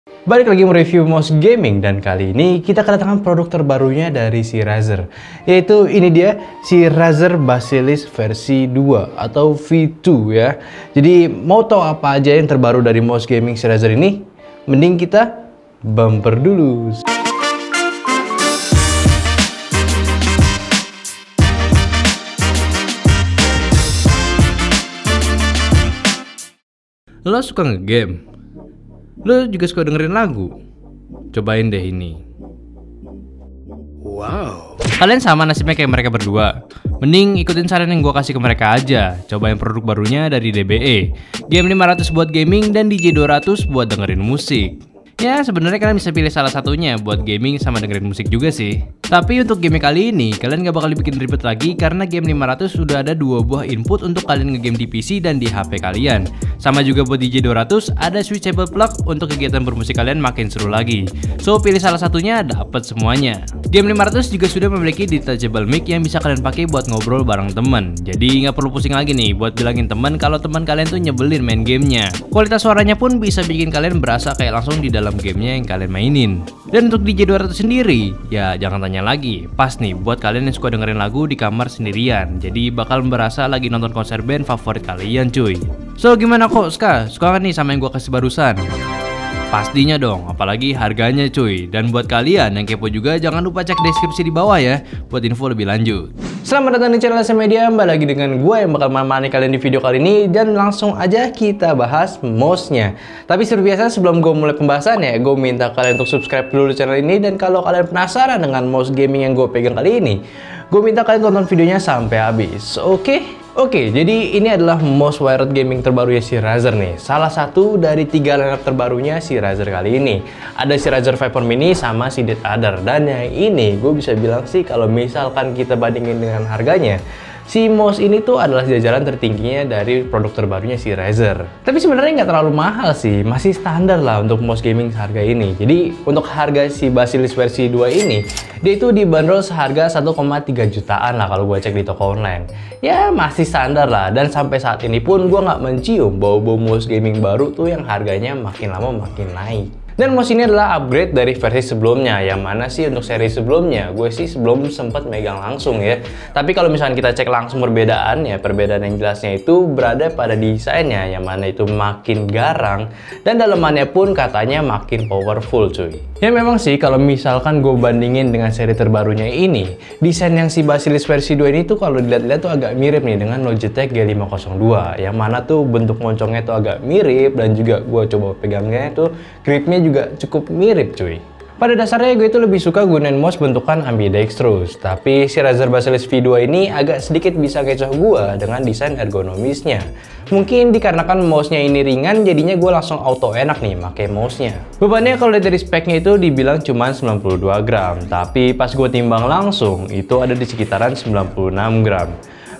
Balik lagi mereview mouse gaming, dan kali ini kita kedatangan produk terbarunya dari si Razer. Yaitu ini dia, si Razer Basilisk versi 2 atau V2 ya. Jadi mau tahu apa aja yang terbaru dari mouse gaming si Razer ini? Mending kita bumper dulu. Lo suka nge-game? Lo juga suka dengerin lagu? Cobain deh ini. Wow. Kalian sama nasibnya kayak mereka berdua. Mending ikutin saran yang gue kasih ke mereka aja. Cobain produk barunya dari DBE. GM500 buat gaming dan DJ200 buat dengerin musik. Ya sebenarnya kalian bisa pilih salah satunya buat gaming sama dengerin musik juga sih. Tapi untuk game kali ini kalian gak bakal dibikin ribet lagi karena GM500 sudah ada 2 buah input untuk kalian ngegame di PC dan di HP kalian. Sama juga buat DJ200 ada switchable plug untuk kegiatan bermusik kalian makin seru lagi. So pilih salah satunya dapat semuanya. GM500 juga sudah memiliki detachable mic yang bisa kalian pakai buat ngobrol bareng temen. Jadi nggak perlu pusing lagi nih buat bilangin temen kalau teman kalian tuh nyebelin main gamenya. Kualitas suaranya pun bisa bikin kalian berasa kayak langsung di dalam gamenya yang kalian mainin. Dan untuk DJ200 sendiri, ya jangan tanya lagi, pas nih buat kalian yang suka dengerin lagu di kamar sendirian. Jadi bakal berasa lagi nonton konser band favorit kalian cuy. So gimana kok Ska? Suka kan nih sama yang gua kasih barusan? Pastinya dong, apalagi harganya cuy. Dan buat kalian yang kepo juga jangan lupa cek deskripsi di bawah ya buat info lebih lanjut. Selamat datang di channel SM Media, kembali lagi dengan gue yang bakal menemani kalian di video kali ini. Dan langsung aja kita bahas mouse-nya. Tapi seperti biasa sebelum gue mulai pembahasan ya, gue minta kalian untuk subscribe dulu di channel ini. Dan kalau kalian penasaran dengan mouse gaming yang gue pegang kali ini, gue minta kalian tonton videonya sampai habis, oke? Oke, jadi ini adalah mouse wired gaming terbarunya si Razer nih. Salah satu dari 3 lineup terbarunya si Razer kali ini. Ada si Razer Viper Mini sama si Death Adder. Dan yang ini gue bisa bilang sih kalau misalkan kita bandingin dengan harganya, si mouse ini tuh adalah jajaran tertingginya dari produk terbarunya si Razer. Tapi sebenarnya nggak terlalu mahal sih, masih standar lah untuk mouse gaming harga ini. Jadi untuk harga si Basilisk versi 2 ini, dia itu dibanderol seharga 1,3 jutaan lah kalau gue cek di toko online. Ya masih standar lah, dan sampai saat ini pun gue nggak mencium bau-bau mouse gaming baru tuh yang harganya makin lama makin naik. Dan mouse ini adalah upgrade dari versi sebelumnya. Yang mana sih untuk seri sebelumnya, gue sih sebelum sempat megang langsung ya. Tapi kalau misalnya kita cek langsung perbedaannya, perbedaan yang jelasnya itu berada pada desainnya, yang mana itu makin garang dan dalemannya pun katanya makin powerful cuy. Ya memang sih kalau misalkan gue bandingin dengan seri terbarunya ini, desain yang si Basilisk versi 2 ini tuh kalau dilihat-lihat tuh agak mirip nih dengan Logitech G502. Yang mana tuh bentuk moncongnya tuh agak mirip, dan juga gue coba pegangnya tuh gripnya juga cukup mirip cuy. Pada dasarnya gue itu lebih suka gunain mouse bentukan ambidextrous, tapi si Razer Basilisk V2 ini agak sedikit bisa kecoh gue dengan desain ergonomisnya. Mungkin dikarenakan mouse-nya ini ringan, jadinya gue langsung auto enak nih pakai mouse-nya. Bebannya kalau dari speknya itu dibilang cuma 92 gram, tapi pas gue timbang langsung itu ada di sekitaran 96 gram.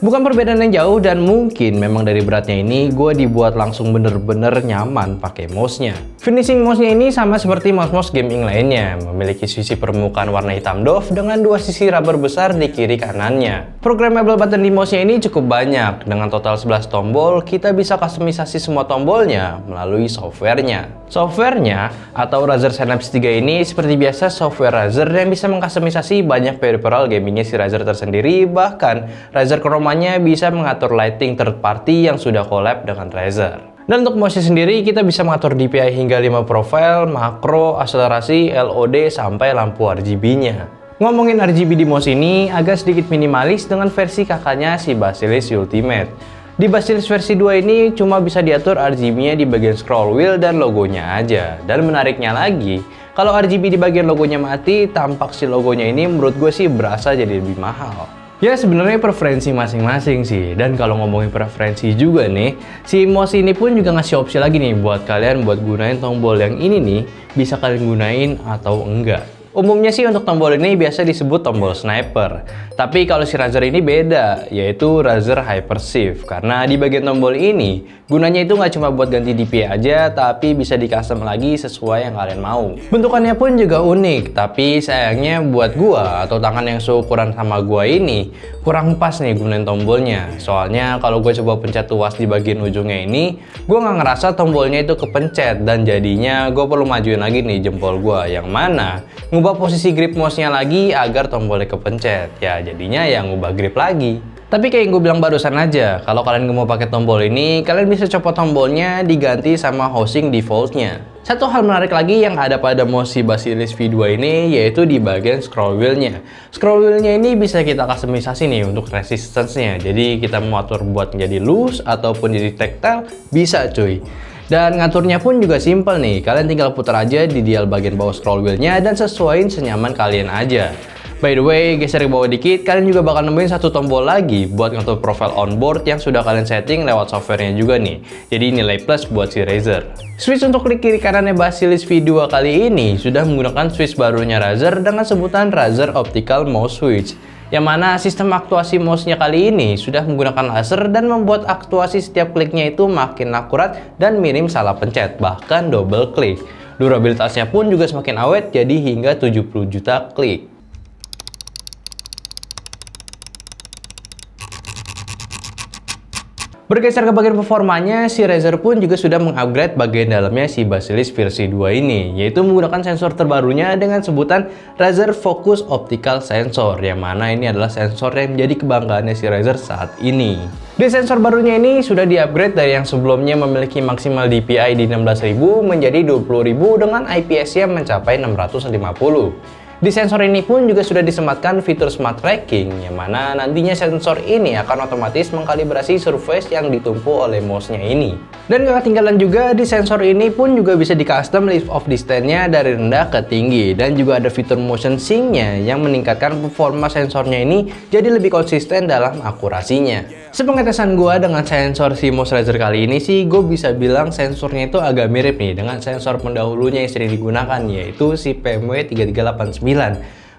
Bukan perbedaan yang jauh, dan mungkin memang dari beratnya ini gue dibuat langsung bener-bener nyaman pakai mouse-nya. Finishing mouse-nya ini sama seperti mouse-mouse gaming lainnya, memiliki sisi permukaan warna hitam doff dengan 2 sisi rubber besar di kiri kanannya. Programmable button di mouse-nya ini cukup banyak, dengan total 11 tombol. Kita bisa kustomisasi semua tombolnya melalui softwarenya. Softwarenya atau Razer Synapse 3 ini seperti biasa software Razer yang bisa mengkustomisasi banyak peripheral gamingnya si Razer tersendiri. Bahkan Razer Chroma-nya bisa mengatur lighting third party yang sudah collab dengan Razer. Dan untuk mouse sendiri kita bisa mengatur DPI hingga 5 profile, makro, akselerasi, LOD, sampai lampu RGB-nya. Ngomongin RGB di mouse ini agak sedikit minimalis dengan versi kakaknya si Basilisk Ultimate. Di Basilisk versi 2 ini cuma bisa diatur RGB-nya di bagian scroll wheel dan logonya aja. Dan menariknya lagi, kalau RGB di bagian logonya mati, tampak si logonya ini menurut gue sih berasa jadi lebih mahal. Ya sebenarnya preferensi masing-masing sih. Dan kalau ngomongin preferensi juga nih, si mouse ini pun juga ngasih opsi lagi nih buat kalian buat gunain tombol yang ini nih, bisa kalian gunain atau enggak. Umumnya sih untuk tombol ini biasa disebut tombol sniper. Tapi kalau si Razer ini beda, yaitu Razer Hyper Shift. Karena di bagian tombol ini, gunanya itu nggak cuma buat ganti DPI aja, tapi bisa di custom lagi sesuai yang kalian mau. Bentukannya pun juga unik, tapi sayangnya buat gua atau tangan yang seukuran sama gua ini, kurang pas nih gunain tombolnya. Soalnya kalau gue coba pencet tuas di bagian ujungnya ini, gue nggak ngerasa tombolnya itu kepencet, dan jadinya gue perlu majuin lagi nih jempol gue, yang mana ngubah posisi grip mouse-nya lagi agar tombolnya kepencet. Ya jadinya yang ngubah grip lagi. Tapi kayak yang gue bilang barusan aja, kalau kalian nggak mau pakai tombol ini, kalian bisa copot tombolnya diganti sama housing defaultnya. Satu hal menarik lagi yang ada pada mouse si Basilus V2 ini, yaitu di bagian scroll wheel-nya. Scroll wheel-nya ini bisa kita customisasi nih untuk resistance-nya. Jadi kita mau atur buat menjadi loose ataupun jadi tactile, bisa cuy. Dan ngaturnya pun juga simple nih, kalian tinggal putar aja di dial bagian bawah scroll wheel-nya dan sesuaiin senyaman kalian aja. By the way, geser ke bawah dikit, kalian juga bakal nemuin satu tombol lagi buat ngatur profile onboard yang sudah kalian setting lewat softwarenya juga nih. Jadi nilai plus buat si Razer. Switch untuk klik kiri kanannya Basilus V2 kali ini sudah menggunakan switch barunya Razer dengan sebutan Razer Optical Mouse Switch. Yang mana sistem aktuasi mouse-nya kali ini sudah menggunakan laser dan membuat aktuasi setiap kliknya itu makin akurat dan minim salah pencet, bahkan double klik. Durabilitasnya pun juga semakin awet, jadi hingga 70 juta klik. Bergeser ke bagian performanya, si Razer pun juga sudah mengupgrade bagian dalamnya si Basilus versi 2 ini, yaitu menggunakan sensor terbarunya dengan sebutan Razer Focus Optical Sensor, yang mana ini adalah sensor yang menjadi kebanggaannya si Razer saat ini. Di sensor barunya ini sudah di-upgrade dari yang sebelumnya memiliki maksimal DPI di 16.000 menjadi 20.000 dengan IPS-nya mencapai 650. Di sensor ini pun juga sudah disematkan fitur smart tracking, yang mana nantinya sensor ini akan otomatis mengkalibrasi surface yang ditumpu oleh mouse-nya ini. Dan gak ketinggalan juga, di sensor ini pun juga bisa di custom lift off distance-nya dari rendah ke tinggi, dan juga ada fitur motion sync-nya yang meningkatkan performa sensornya ini jadi lebih konsisten dalam akurasinya. Sepengetesan gue dengan sensor si mouse Razer kali ini sih, gue bisa bilang sensornya itu agak mirip nih dengan sensor pendahulunya yang sering digunakan, yaitu si PMW 3389.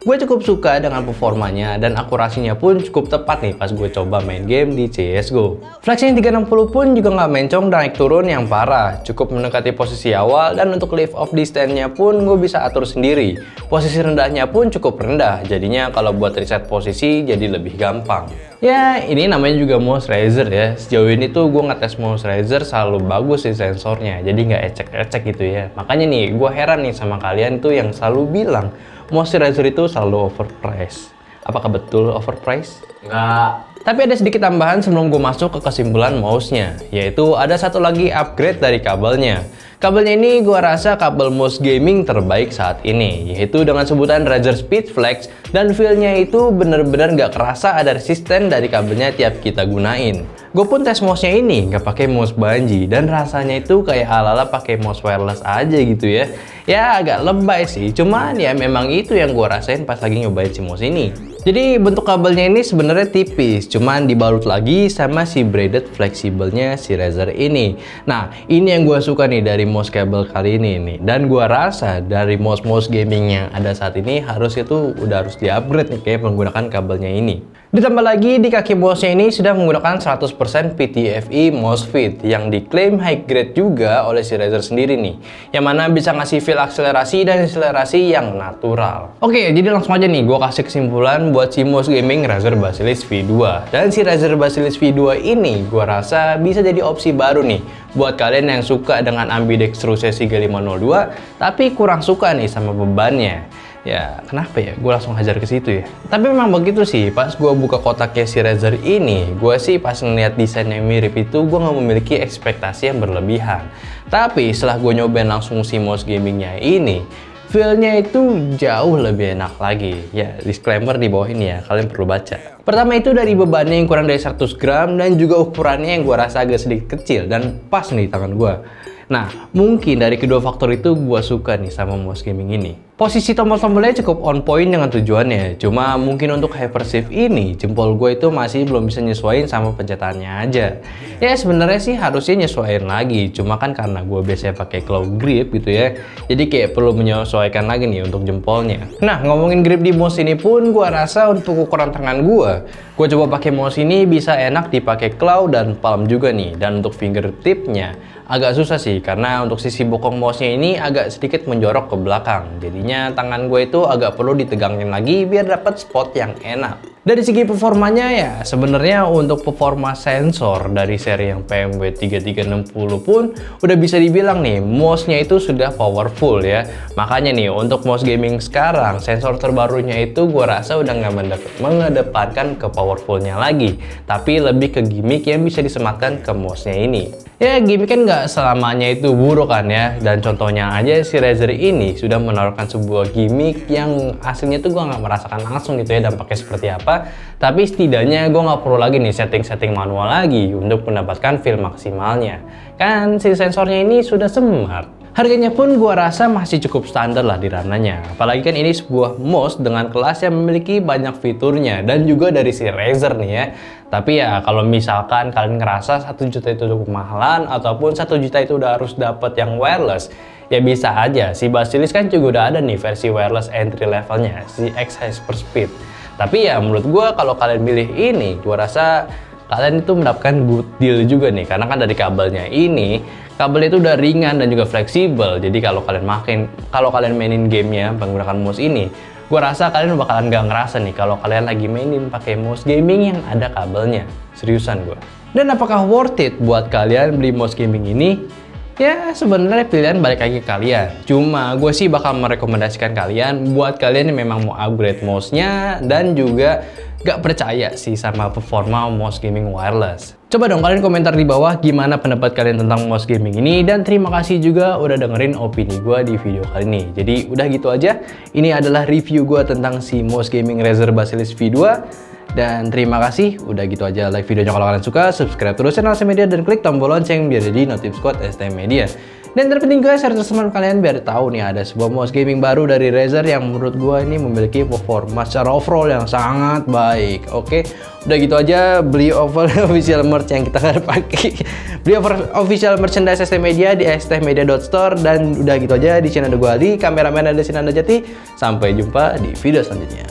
Gue cukup suka dengan performanya dan akurasinya pun cukup tepat nih pas gue coba main game di CSGO. Flexing 360 pun juga nggak mencong dan naik turun yang parah, cukup mendekati posisi awal, dan untuk lift off distance-nya pun gue bisa atur sendiri. Posisi rendahnya pun cukup rendah, jadinya kalau buat reset posisi jadi lebih gampang. Ya, ini namanya juga mouse Razer ya. Sejauh ini tuh gue ngetes mouse Razer selalu bagus sih sensornya, jadi nggak ecek-ecek gitu ya. Makanya nih, gue heran nih sama kalian tuh yang selalu bilang mouse Razer itu selalu overpriced. Apakah betul overpriced? Nggak. Tapi ada sedikit tambahan sebelum gue masuk ke kesimpulan mouse-nya, yaitu ada satu lagi upgrade dari kabelnya. Kabelnya ini gue rasa kabel mouse gaming terbaik saat ini, yaitu dengan sebutan Razer Speedflex, dan feel-nya itu bener-bener gak kerasa ada resisten dari kabelnya tiap kita gunain. Gue pun tes mouse-nya ini gak pakai mouse banji, dan rasanya itu kayak ala-ala pakai mouse wireless aja gitu ya. Ya agak lebay sih, cuman ya memang itu yang gue rasain pas lagi nyobain si mouse ini. Jadi bentuk kabelnya ini sebenarnya tipis, cuman dibalut lagi sama si braided fleksibelnya si Razer ini. Nah, ini yang gue suka nih dari mouse kabel kali ini nih. Dan gue rasa dari mouse-mouse gaming yang ada saat ini harus harus di-upgrade nih kayak menggunakan kabelnya ini. Ditambah lagi di kaki mouse-nya ini sudah menggunakan 100% PTFE mouse fit yang diklaim high grade juga oleh si Razer sendiri nih. Yang mana bisa ngasih feel akselerasi dan akselerasi yang natural. Oke, jadi langsung aja nih gue kasih kesimpulan buat si mouse gaming Razer Basilus V2. Dan si Razer Basilus V2 ini gue rasa bisa jadi opsi baru nih buat kalian yang suka dengan ambidextrous Sega 502 tapi kurang suka nih sama bebannya. Ya kenapa ya, gue langsung hajar ke situ ya. Tapi memang begitu sih, pas gue buka kotaknya si Razer ini, gue sih pas ngeliat desain yang mirip itu, gue nggak memiliki ekspektasi yang berlebihan. Tapi setelah gue nyobain langsung si mouse gamingnya ini, feel-nya itu jauh lebih enak lagi. Ya, disclaimer di bawah ini ya, kalian perlu baca. Pertama itu dari bebannya yang kurang dari 100 gram dan juga ukurannya yang gue rasa agak sedikit kecil dan pas nih di tangan gue. Nah, mungkin dari kedua faktor itu gue suka nih sama mouse gaming ini. Posisi tombol-tombolnya cukup on point dengan tujuannya, cuma mungkin untuk hypershift ini, jempol gue itu masih belum bisa nyesuaiin sama pencetannya aja. Ya sebenarnya sih harusnya nyesuaiin lagi, cuma kan karena gue biasanya pakai claw grip gitu ya, jadi kayak perlu menyesuaikan lagi nih untuk jempolnya. Nah, ngomongin grip di mouse ini pun, gue rasa untuk ukuran tangan gue coba pakai mouse ini bisa enak dipakai claw dan palm juga nih. Dan untuk fingertipnya agak susah sih, karena untuk sisi bokong mouse-nya ini agak sedikit menjorok ke belakang. Jadinya tangan gue itu agak perlu ditegangin lagi biar dapat spot yang enak. Dari segi performanya ya, sebenarnya untuk performa sensor dari seri yang PMW 3360 pun udah bisa dibilang nih, mouse-nya itu sudah powerful ya. Makanya nih, untuk mouse gaming sekarang, sensor terbarunya itu gue rasa udah nggak mengedepankan ke powerfulnya lagi, tapi lebih ke gimmick yang bisa disematkan ke mouse-nya ini. Ya, gimmick kan nggak selamanya itu buruk kan ya, dan contohnya aja si Razer ini sudah menawarkan sebuah gimmick yang aslinya tuh gue nggak merasakan langsung gitu ya dampaknya seperti apa, tapi setidaknya gue nggak perlu lagi nih setting-setting manual lagi untuk mendapatkan feel maksimalnya. Kan si sensornya ini sudah smart. Harganya pun gue rasa masih cukup standar lah di ranahnya. Apalagi kan ini sebuah mouse dengan kelas yang memiliki banyak fiturnya dan juga dari si Razer nih ya. Tapi ya kalau misalkan kalian ngerasa 1 juta itu cukup mahalan ataupun 1 juta itu udah harus dapat yang wireless, ya bisa aja. Si Babyliss kan juga udah ada nih versi wireless entry levelnya, si X Hyperspeed. Tapi ya menurut gue kalau kalian pilih ini, gue rasa kalian itu mendapatkan good deal juga nih, karena kan dari kabelnya ini, kabelnya itu udah ringan dan juga fleksibel. Jadi kalau kalian mainin gamenya menggunakan mouse ini, gue rasa kalian bakalan gak ngerasa nih kalau kalian lagi mainin pakai mouse gaming yang ada kabelnya. Seriusan gue. Dan apakah worth it buat kalian beli mouse gaming ini? Ya sebenarnya pilihan balik lagi ke kalian. Cuma gue sih bakal merekomendasikan kalian buat kalian yang memang mau upgrade mouse-nya dan juga gak percaya sih sama performa mouse gaming wireless. Coba dong kalian komentar di bawah gimana pendapat kalian tentang mouse gaming ini, dan terima kasih juga udah dengerin opini gue di video kali ini. Jadi udah gitu aja, ini adalah review gue tentang si mouse gaming Razer Babyliss V2. Dan terima kasih, udah gitu aja like videonya kalau kalian suka, subscribe terus channel ST Media dan klik tombol lonceng biar jadi notif squad ST Media. Dan terpenting guys, share terus teman kalian biar tahu nih ada sebuah mouse gaming baru dari Razer yang menurut gua ini memiliki performa secara overall yang sangat baik. Oke, udah gitu aja, beli official merch yang kita akan pakai. Beli official merchandise ST Media di stmedia.store. Dan udah gitu aja, di channel ada gua Ali, kameramen ada Sinanda Jati. Sampai jumpa di video selanjutnya.